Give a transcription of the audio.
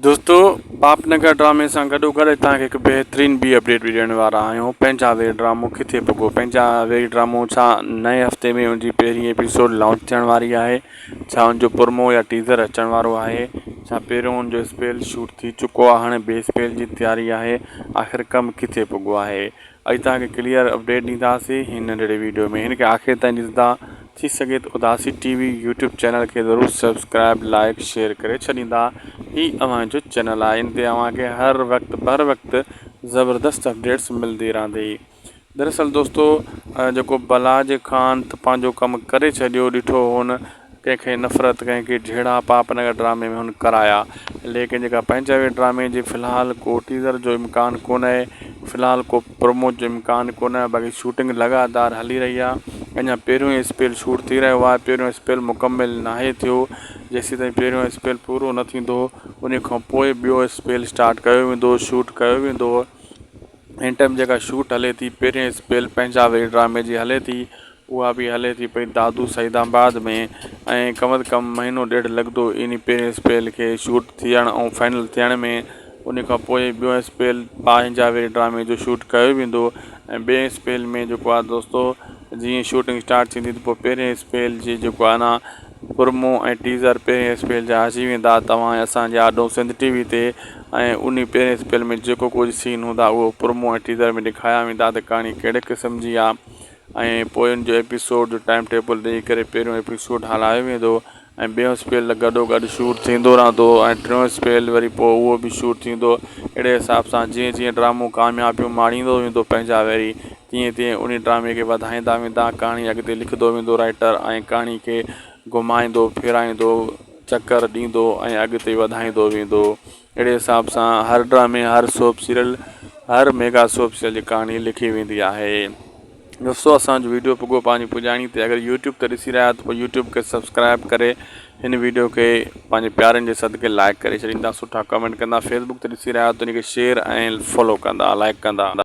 दोस्तों पापनगर ड्रामे सां गॾोगॾु तव्हांखे हिकु बहितरीन ॿी अपडेट ॾियण वारा आहियूं। पंहिंजा वे ड्रामो किथे पुॻो। पंहिंजा वे ड्रामो छा नए हफ़्ते में उनजी पहिरीं एपिसोड लॉन्च थियण वारी आहे। छा उनजो प्रोमो या टीज़र अचण वारो आहे। छा पहिरियों उनजो स्पेल शूट थी चुको आहे, हाणे ॿिए स्पेल जी तयारी आहे। आख़िर कमु किथे पुॻो आहे। अॼु तव्हांखे क्लियर अपडेट ॾींदासीं हिन नंढिड़े वीडियो में। हिन खे आख़िर ताईं ॾिसंदा थी सघे त उदासी टीवी यूट्यूब चैनल खे ज़रूरु सब्सक्राइब लाइक शेयर करे छॾींदा। ही अव्हांजो चैनल आहे, इन ते अव्हांखे हर वक़्तु ज़बरदस्त अपडेट्स मिलंदी रहंदी। दरअसल दोस्तों जेको बलाज ख़ान त पंहिंजो कमु करे छॾियो, ॾिठो हुन कंहिंखे नफ़रत कंहिंखे जहिड़ा पापनगर ड्रामे में हुन कराया, लेकिन जेका पंहिंजा वे ड्रामे जी फ़िलहाल को टीज़र जो इम्कान कोन आहे, फ़िलहाल को प्रोमो जो इम्कान कोन आहे। बाक़ी शूटिंग लगातार हली रही आहे। अञा पहिरियों स्पेल शूट थी रहियो आहे, पहिरियों स्पेल मुकमिल नाहे थियो। जेसीं ताईं पहिरियों स्पेल पूरो न थींदो उन खां पोइ ॿियो स्पेल स्टार्ट कयो वेंदो, शूट कयो वेंदो। हिन टाइम जेका शूट हले थी, पहिरें स्पेल पंहिंजा वे ड्रामे जी हले थी, उहा बि हले थी पई दादू सईदाबाद में। ऐं कम अज़ कम महीनो ॾेढ लॻंदो इन पहिरें स्पेल खे शूट थियण ऐं फाइनल थियण में। उन खां पोइ ॿियो स्पेल पंहिंजा वे ड्रामे जो शूट कयो वेंदो। ऐं ॿिए स्पेल में जेको आहे दोस्तों जीअं शूटिंग स्टार्ट थींदी त पोइ पहिरें स्पेल जी जेको आहे न प्रोमो ऐं टीज़र पहिरें स्पेल जा अची वेंदा तव्हां असांजे आडो सिंध टीवी ते। ऐं उन पहिरें स्पेल में जेको कुझु सीन हूंदा उहो प्रोमो ऐं टीज़र में ॾेखारिया वेंदा त कहाणी कहिड़े क़िस्म जी आहे। ऐं पोइ उनजो एपिसोड जो टाइम टेबल ॾेई करे पहिरियों एपिसोड हलायो वेंदो ऐं ॿियों स्पेल गॾोगॾु शूट थींदो रहंदो ऐं टियों स्पेल वरी पोइ उहो बि शूट थींदो। अहिड़े हिसाब सां जीअं जीअं ड्रामो कामयाबियूं माणींदो वेंदो पंहिंजा वरी तीअं तीअं उन ड्रामे खे वधाईंदा वेंदा। कहाणी अॻिते लिखंदो वेंदो राइटर ऐं कहाणी खे घुमाईंदो फिराईंदो चकर ॾींदो ऐं अॻिते वधाईंदो वेंदो। अहिड़े हिसाब सां हर ड्रामे हर सोप सीरियल हर मेगा सोप सीरियल जी कहाणी लिखी वेंदी आहे। दोस्तों असांजो वीडियो पुॻो पंहिंजी पुॼाणी ते। अगरि यूट्यूब ते ॾिसी रहिया त पोइ यूट्यूब खे सब्सक्राइब करे हिन वीडियो खे पंहिंजे प्यारनि जे सदके लाइक करे छॾींदा, सुठा कमेंट कंदा। फेसबुक ते ॾिसी रहिया त उनखे शेयर ऐं फॉलो कंदा, लाइक कंदा।